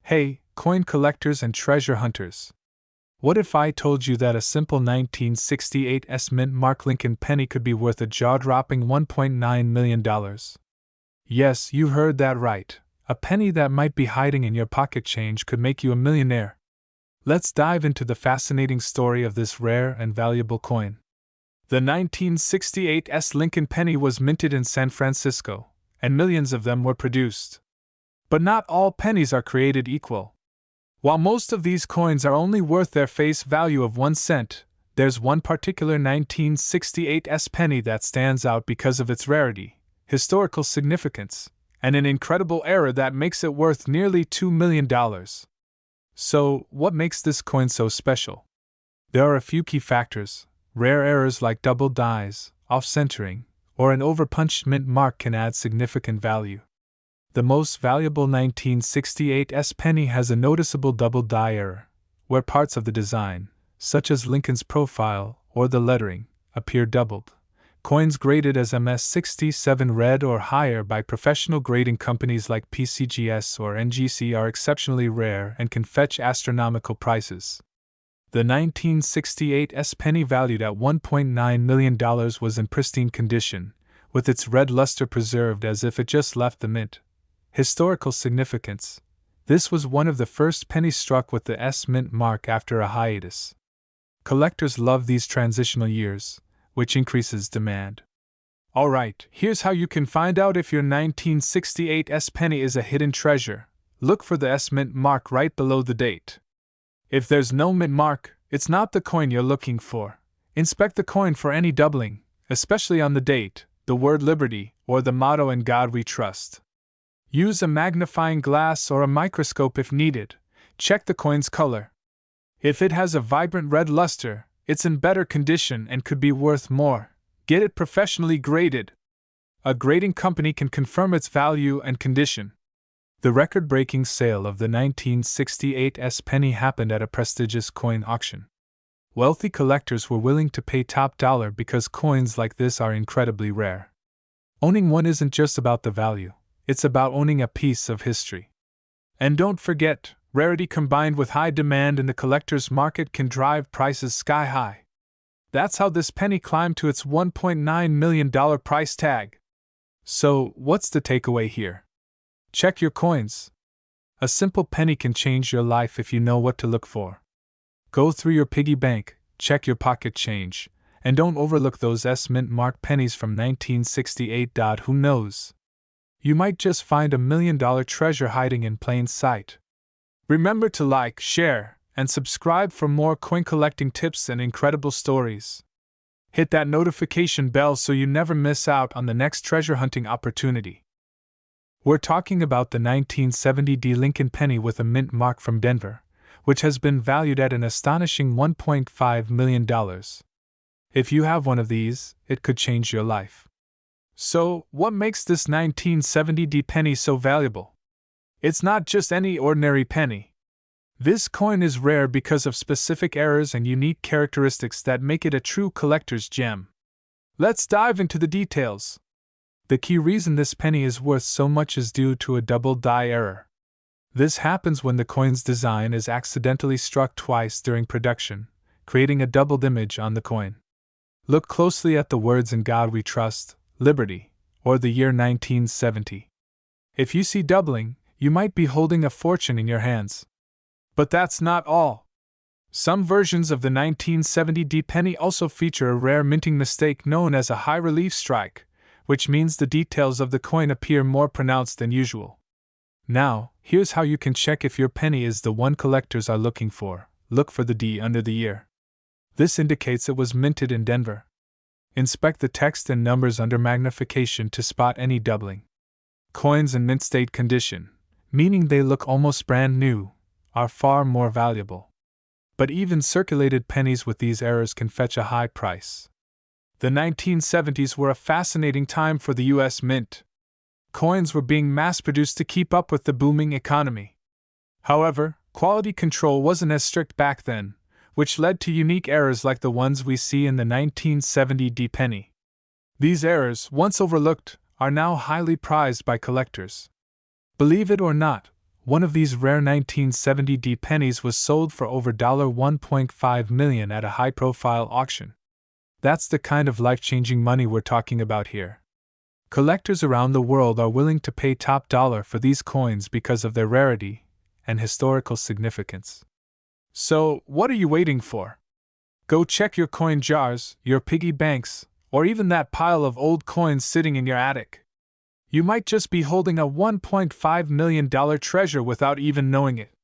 Hey, coin collectors and treasure hunters. What if I told you that a simple 1968 mint mark Lincoln penny could be worth a jaw-dropping $1.9 million? Yes, you heard that right. A penny that might be hiding in your pocket change could make you a millionaire. Let's dive into the fascinating story of this rare and valuable coin. The 1968 Lincoln penny was minted in San Francisco, and millions of them were produced. But not all pennies are created equal. While most of these coins are only worth their face value of 1 cent, there's one particular 1968 penny that stands out because of its rarity, historical significance, and an incredible error that makes it worth nearly $2 million. So, what makes this coin so special? There are a few key factors. Rare errors like double dies, off-centering, or an overpunched mint mark can add significant value. The most valuable 1968 penny has a noticeable double die error, where parts of the design, such as Lincoln's profile or the lettering, appear doubled. Coins graded as MS67 red or higher by professional grading companies like PCGS or NGC are exceptionally rare and can fetch astronomical prices. The 1968 penny, valued at $1.9 million, was in pristine condition, with its red luster preserved as if it just left the mint. Historical significance: this was one of the first pennies struck with the mint mark after a hiatus. Collectors love these transitional years, which increases demand. Alright, here's how you can find out if your 1968 penny is a hidden treasure. Look for the mint mark right below the date. If there's no mint mark, it's not the coin you're looking for. Inspect the coin for any doubling, especially on the date, the word Liberty, or the motto "In God We Trust." Use a magnifying glass or a microscope if needed. Check the coin's color. If it has a vibrant red luster, it's in better condition and could be worth more. Get it professionally graded. A grading company can confirm its value and condition. The record-breaking sale of the 1968 penny happened at a prestigious coin auction. Wealthy collectors were willing to pay top dollar because coins like this are incredibly rare. Owning one isn't just about the value. It's about owning a piece of history. And don't forget, rarity combined with high demand in the collector's market can drive prices sky high. That's how this penny climbed to its $1.9 million price tag. So, what's the takeaway here? Check your coins. A simple penny can change your life if you know what to look for. Go through your piggy bank, check your pocket change, and don't overlook those mint mark pennies from 1968. Who knows? You might just find $1 million treasure hiding in plain sight. Remember to like, share, and subscribe for more coin collecting tips and incredible stories. Hit that notification bell so you never miss out on the next treasure hunting opportunity. We're talking about the 1970 Lincoln penny with a mint mark from Denver, which has been valued at an astonishing $1.5 million. If you have one of these, it could change your life. So, what makes this 1970 penny so valuable? It's not just any ordinary penny. This coin is rare because of specific errors and unique characteristics that make it a true collector's gem. Let's dive into the details. The key reason this penny is worth so much is due to a double die error. This happens when the coin's design is accidentally struck twice during production, creating a doubled image on the coin. Look closely at the words "In God We Trust," Liberty, or the year 1970. If you see doubling, you might be holding a fortune in your hands. But that's not all. Some versions of the 1970 penny also feature a rare minting mistake known as a high relief strike, which means the details of the coin appear more pronounced than usual. Now, here's how you can check if your penny is the one collectors are looking for. Look for the D under the year. This indicates it was minted in Denver. Inspect the text and numbers under magnification to spot any doubling. Coins in mint state condition, meaning they look almost brand new, are far more valuable. But even circulated pennies with these errors can fetch a high price. The 1970s were a fascinating time for the US Mint. Coins were being mass-produced to keep up with the booming economy. However, quality control wasn't as strict back then, which led to unique errors like the ones we see in the 1970 penny. These errors, once overlooked, are now highly prized by collectors. Believe it or not, One of these rare 1970 pennies was sold for over $1.5 million at a high-profile auction. That's the kind of life-changing money we're talking about here. Collectors around the world are willing to pay top dollar for these coins because of their rarity and historical significance. So, what are you waiting for? Go check your coin jars, your piggy banks, or even that pile of old coins sitting in your attic. You might just be holding a $1.5 million treasure without even knowing it.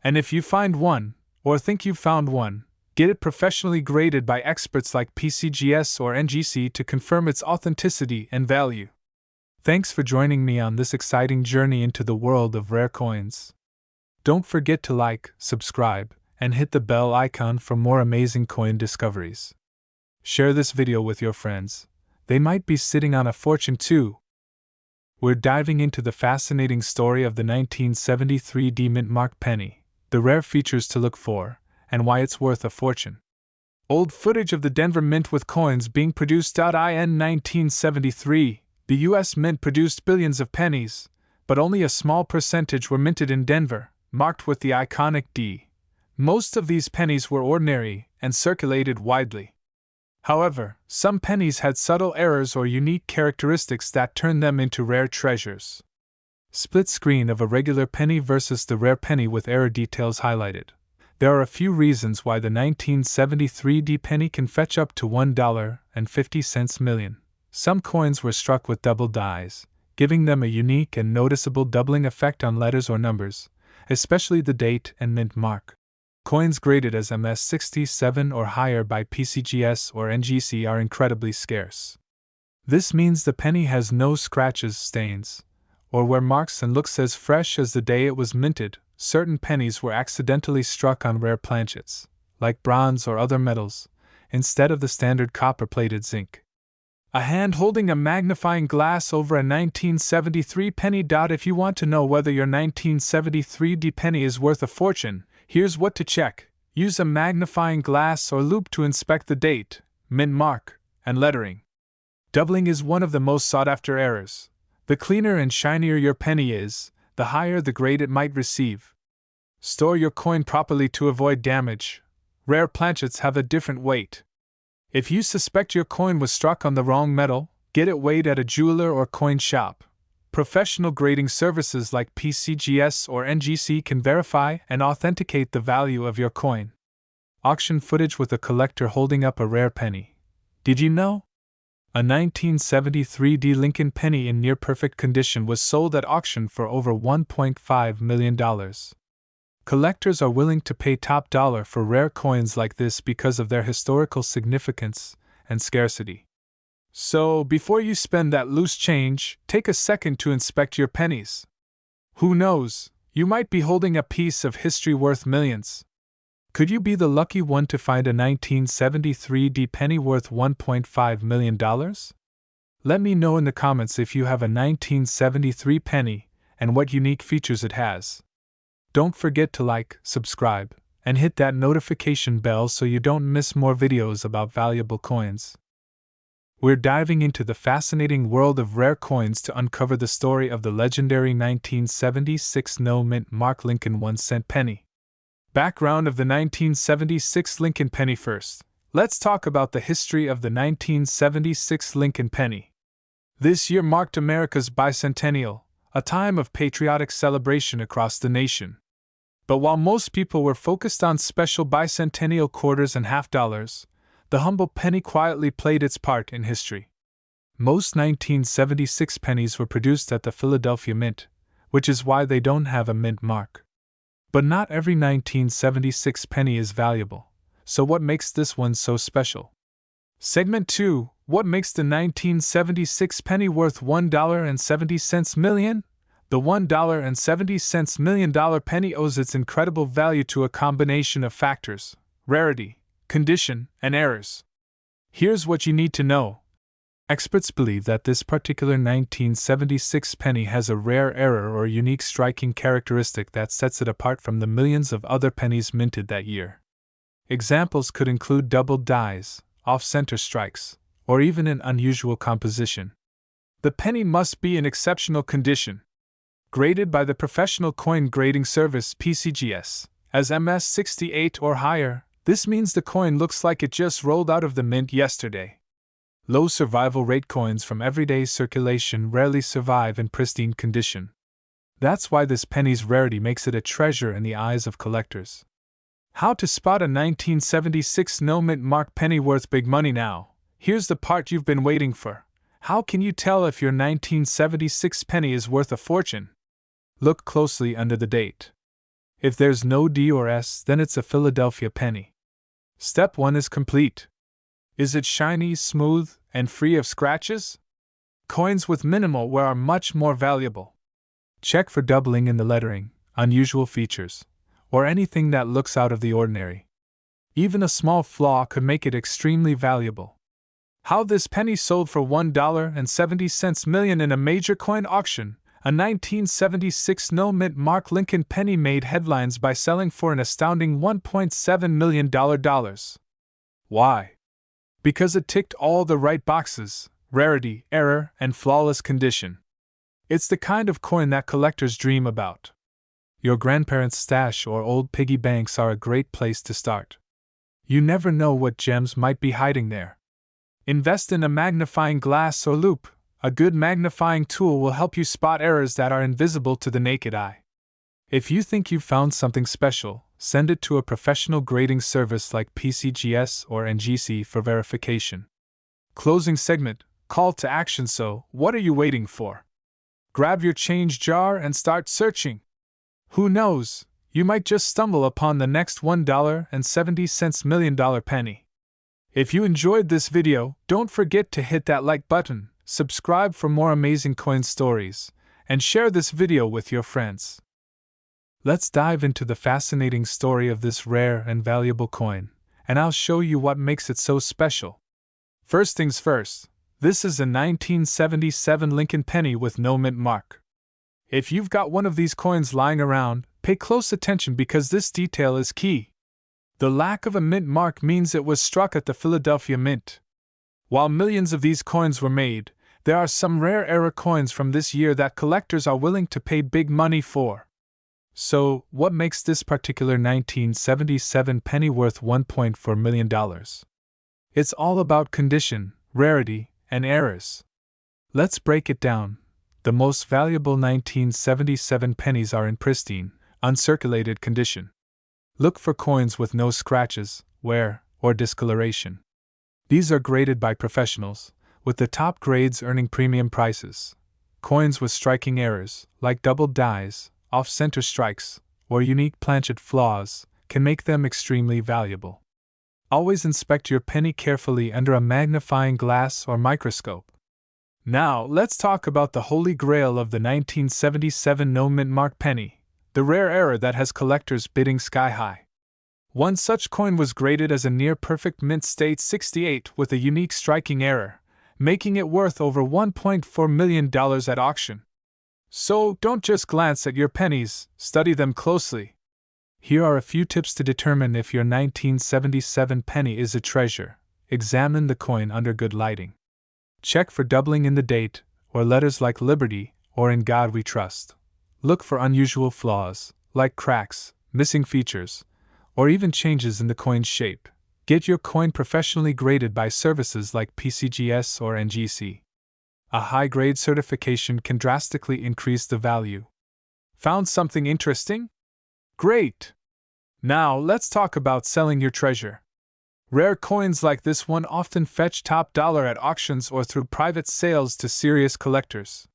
And if you find one, or think you found one, get it professionally graded by experts like PCGS or NGC to confirm its authenticity and value. Thanks for joining me on this exciting journey into the world of rare coins. Don't forget to like, subscribe, and hit the bell icon for more amazing coin discoveries. Share this video with your friends. They might be sitting on a fortune too. We're diving into the fascinating story of the 1973 mint mark penny, the rare features to look for, and why it's worth a fortune. Old footage of the Denver Mint with coins being produced. In 1973, the U.S. Mint produced billions of pennies, but only a small percentage were minted in Denver, marked with the iconic D. Most of these pennies were ordinary and circulated widely. However, some pennies had subtle errors or unique characteristics that turned them into rare treasures. Split screen of a regular penny versus the rare penny with error details highlighted. There are a few reasons why the 1973 penny can fetch up to $1.50 million. Some coins were struck with double dies, giving them a unique and noticeable doubling effect on letters or numbers, especially the date and mint mark. Coins graded as MS67 or higher by PCGS or NGC are incredibly scarce. This means the penny has no scratches, stains, or wear marks and looks as fresh as the day it was minted. Certain pennies were accidentally struck on rare planchets, like bronze or other metals, instead of the standard copper-plated zinc. A hand holding a magnifying glass over a 1973 penny. If you want to know whether your 1973 penny is worth a fortune, here's what to check. Use a magnifying glass or loupe to inspect the date, mint mark, and lettering. Doubling is one of the most sought-after errors. The cleaner and shinier your penny is, the higher the grade it might receive. Store your coin properly to avoid damage. Rare planchets have a different weight. If you suspect your coin was struck on the wrong metal, get it weighed at a jeweler or coin shop. Professional grading services like PCGS or NGC can verify and authenticate the value of your coin. Auction footage with a collector holding up a rare penny. Did you know? A 1973 Lincoln penny in near-perfect condition was sold at auction for over $1.5 million. Collectors are willing to pay top dollar for rare coins like this because of their historical significance and scarcity. So, before you spend that loose change, take a second to inspect your pennies. Who knows, you might be holding a piece of history worth millions. Could you be the lucky one to find a 1973 penny worth $1.5 million? Let me know in the comments if you have a 1973 penny and what unique features it has. Don't forget to like, subscribe, and hit that notification bell so you don't miss more videos about valuable coins. We're diving into the fascinating world of rare coins to uncover the story of the legendary 1976 no-mint mark Lincoln 1-cent penny. Background of the 1976 Lincoln penny. First, let's talk about the history of the 1976 Lincoln penny. This year marked America's bicentennial, a time of patriotic celebration across the nation. But while most people were focused on special bicentennial quarters and half dollars, the humble penny quietly played its part in history. Most 1976 pennies were produced at the Philadelphia Mint, which is why they don't have a mint mark. But not every 1976 penny is valuable, so what makes this one so special? Segment 2: What makes the 1976 penny worth $1.70 million? The $1.70 million penny owes its incredible value to a combination of factors: rarity, condition, and errors. Here's what you need to know. Experts believe that this particular 1976 penny has a rare error or unique striking characteristic that sets it apart from the millions of other pennies minted that year. Examples could include doubled dies, off-center strikes, or even an unusual composition. The penny must be in exceptional condition. Graded by the professional coin grading service PCGS as MS68 or higher, this means the coin looks like it just rolled out of the mint yesterday. Low survival rate coins from everyday circulation rarely survive in pristine condition. That's why this penny's rarity makes it a treasure in the eyes of collectors. How to spot a 1976 no mint mark penny worth big money now? Here's the part you've been waiting for. How can you tell if your 1976 penny is worth a fortune? Look closely under the date. If there's no D or S, then it's a Philadelphia penny. Step 1 is complete. Is it shiny, smooth, and free of scratches? Coins with minimal wear are much more valuable. Check for doubling in the lettering, unusual features, or anything that looks out of the ordinary. Even a small flaw could make it extremely valuable. How this penny sold for $1.70 million in a major coin auction. A 1976 no mint mark Lincoln penny made headlines by selling for an astounding $1.7 million. Why? Because it ticked all the right boxes: rarity, error, and flawless condition. It's the kind of coin that collectors dream about. Your grandparents' stash or old piggy banks are a great place to start. You never know what gems might be hiding there. Invest in a magnifying glass or loupe. A good magnifying tool will help you spot errors that are invisible to the naked eye. If you think you've found something special, send it to a professional grading service like PCGS or NGC for verification. Closing segment, call to action. So, what are you waiting for? Grab your change jar and start searching. Who knows, you might just stumble upon the next $1.70 million penny. If you enjoyed this video, don't forget to hit that like button, subscribe for more amazing coin stories, and share this video with your friends. Let's dive into the fascinating story of this rare and valuable coin, and I'll show you what makes it so special. First things first, this is a 1977 Lincoln penny with no mint mark. If you've got one of these coins lying around, pay close attention because this detail is key. The lack of a mint mark means it was struck at the Philadelphia Mint. While millions of these coins were made, there are some rare era coins from this year that collectors are willing to pay big money for. So, what makes this particular 1977 penny worth $1.4 million? It's all about condition, rarity, and errors. Let's break it down. The most valuable 1977 pennies are in pristine, uncirculated condition. Look for coins with no scratches, wear, or discoloration. These are graded by professionals, with the top grades earning premium prices. Coins with striking errors, like doubled dies, off-center strikes, or unique planchet flaws, can make them extremely valuable. Always inspect your penny carefully under a magnifying glass or microscope. Now, let's talk about the holy grail of the 1977 no mint mark penny, the rare error that has collectors bidding sky high. One such coin was graded as a near-perfect mint state 68 with a unique striking error, making it worth over $1.4 million at auction. So, don't just glance at your pennies, study them closely. Here are a few tips to determine if your 1977 penny is a treasure. Examine the coin under good lighting. Check for doubling in the date, or letters like Liberty, or In God We Trust. Look for unusual flaws, like cracks, missing features, or even changes in the coin's shape. Get your coin professionally graded by services like PCGS or NGC. A high-grade certification can drastically increase the value. Found something interesting? Great! Now, let's talk about selling your treasure. Rare coins like this one often fetch top dollar at auctions or through private sales to serious collectors.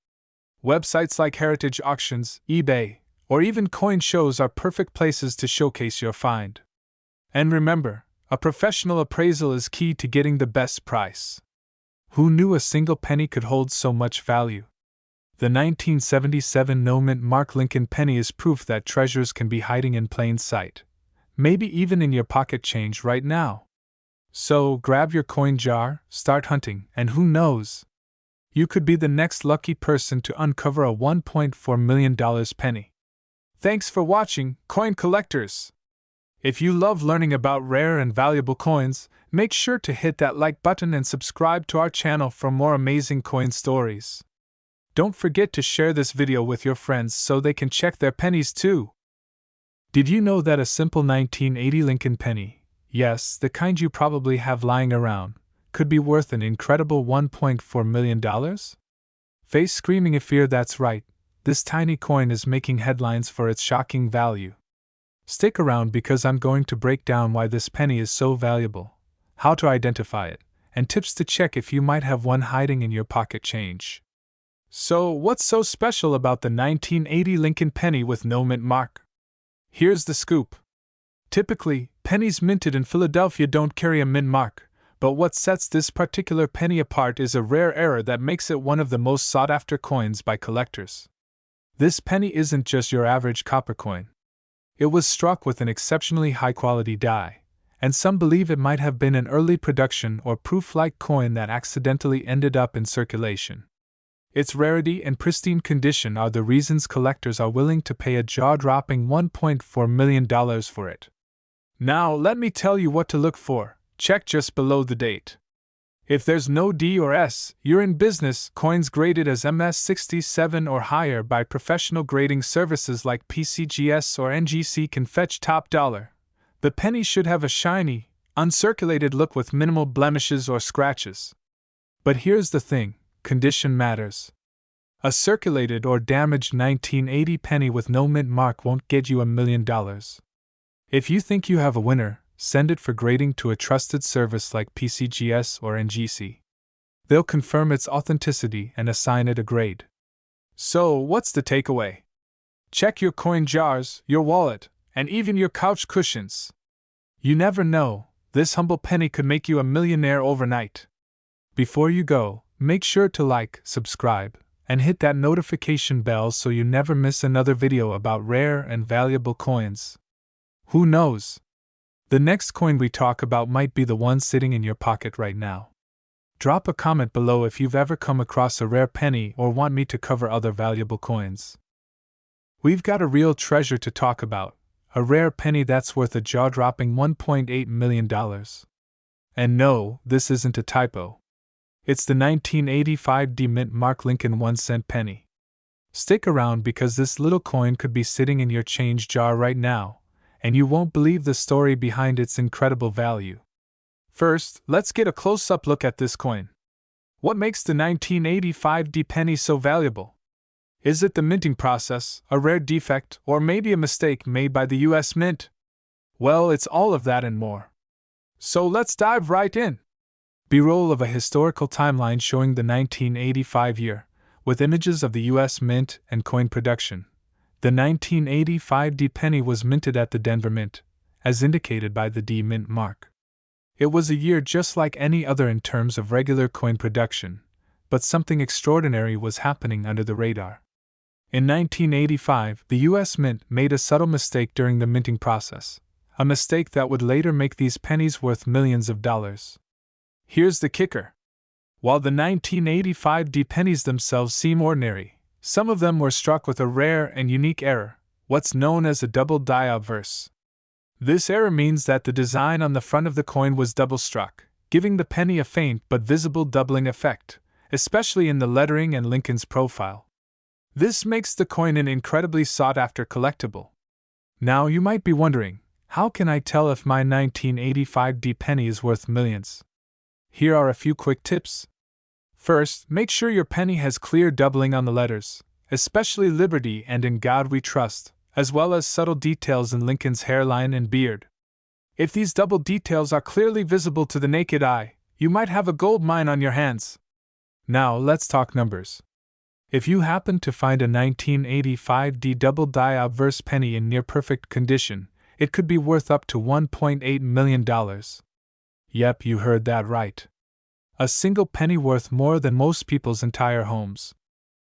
Websites like Heritage Auctions, eBay, or even coin shows are perfect places to showcase your find. And remember, a professional appraisal is key to getting the best price. Who knew a single penny could hold so much value? The 1977 no mint mark Lincoln penny is proof that treasures can be hiding in plain sight, maybe even in your pocket change right now. So, grab your coin jar, start hunting, and who knows? You could be the next lucky person to uncover a $1.4 million penny. Thanks for watching, coin collectors! If you love learning about rare and valuable coins, make sure to hit that like button and subscribe to our channel for more amazing coin stories. Don't forget to share this video with your friends so they can check their pennies too. Did you know that a simple 1980 Lincoln penny, yes, the kind you probably have lying around, could be worth an incredible $1.4 million? Face screaming in fear, that's right, this tiny coin is making headlines for its shocking value. Stick around because I'm going to break down why this penny is so valuable, how to identify it, and tips to check if you might have one hiding in your pocket change. So, what's so special about the 1980 Lincoln penny with no mint mark? Here's the scoop. Typically, pennies minted in Philadelphia don't carry a mint mark, but what sets this particular penny apart is a rare error that makes it one of the most sought-after coins by collectors. This penny isn't just your average copper coin. It was struck with an exceptionally high-quality die, and some believe it might have been an early production or proof-like coin that accidentally ended up in circulation. Its rarity and pristine condition are the reasons collectors are willing to pay a jaw-dropping $1.4 million for it. Now, let me tell you what to look for. Check just below the date. If there's no D or S, you're in business. Coins graded as MS67 or higher by professional grading services like PCGS or NGC can fetch top dollar. The penny should have a shiny, uncirculated look with minimal blemishes or scratches. But here's the thing. Condition matters. A circulated or damaged 1980 penny with no mint mark won't get you $1 million. If you think you have a winner, send it for grading to a trusted service like PCGS or NGC. They'll confirm its authenticity and assign it a grade. So, what's the takeaway? Check your coin jars, your wallet, and even your couch cushions. You never know, this humble penny could make you a millionaire overnight. Before you go, make sure to like, subscribe, and hit that notification bell so you never miss another video about rare and valuable coins. Who knows? The next coin we talk about might be the one sitting in your pocket right now. Drop a comment below if you've ever come across a rare penny or want me to cover other valuable coins. We've got a real treasure to talk about, a rare penny that's worth a jaw-dropping $1.8 million. And no, this isn't a typo. It's the 1985 D mint mark Lincoln 1-cent penny. Stick around because this little coin could be sitting in your change jar right now, and you won't believe the story behind its incredible value. First, let's get a close-up look at this coin. What makes the 1985 D penny so valuable? Is it the minting process, a rare defect, or maybe a mistake made by the US Mint? Well, it's all of that and more. So let's dive right in. B-roll of a historical timeline showing the 1985 year, with images of the US Mint and coin production. The 1985 D penny was minted at the Denver Mint, as indicated by the D mint mark. It was a year just like any other in terms of regular coin production, but something extraordinary was happening under the radar. In 1985, the US Mint made a subtle mistake during the minting process, a mistake that would later make these pennies worth millions of dollars. Here's the kicker. While the 1985 D pennies themselves seem ordinary, some of them were struck with a rare and unique error, what's known as a double die obverse. This error means that the design on the front of the coin was double struck, giving the penny a faint but visible doubling effect, especially in the lettering and Lincoln's profile. This makes the coin an incredibly sought-after collectible. Now you might be wondering, how can I tell if my 1985 D penny is worth millions? Here are a few quick tips. First, make sure your penny has clear doubling on the letters, especially Liberty and In God We Trust, as well as subtle details in Lincoln's hairline and beard. If these double details are clearly visible to the naked eye, you might have a gold mine on your hands. Now let's talk numbers. If you happen to find a 1985 D double die obverse penny in near-perfect condition, it could be worth up to $1.8 million. Yep, you heard that right. A single penny worth more than most people's entire homes.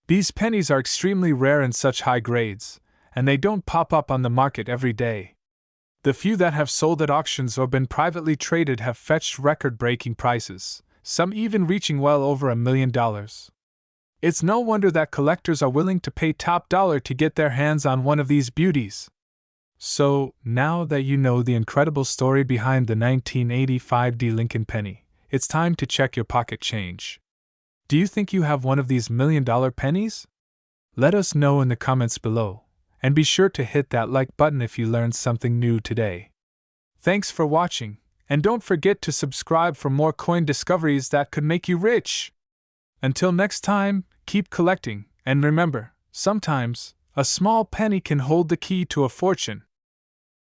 These pennies are extremely rare in such high grades, and they don't pop up on the market every day. The few that have sold at auctions or been privately traded have fetched record-breaking prices, some even reaching well over $1 million. It's no wonder that collectors are willing to pay top dollar to get their hands on one of these beauties. So, now that you know the incredible story behind the 1985 D Lincoln penny, it's time to check your pocket change. Do you think you have one of these $1,000,000 pennies? Let us know in the comments below, and be sure to hit that like button if you learned something new today. Thanks for watching, and don't forget to subscribe for more coin discoveries that could make you rich. Until next time, keep collecting, and remember, sometimes, a small penny can hold the key to a fortune.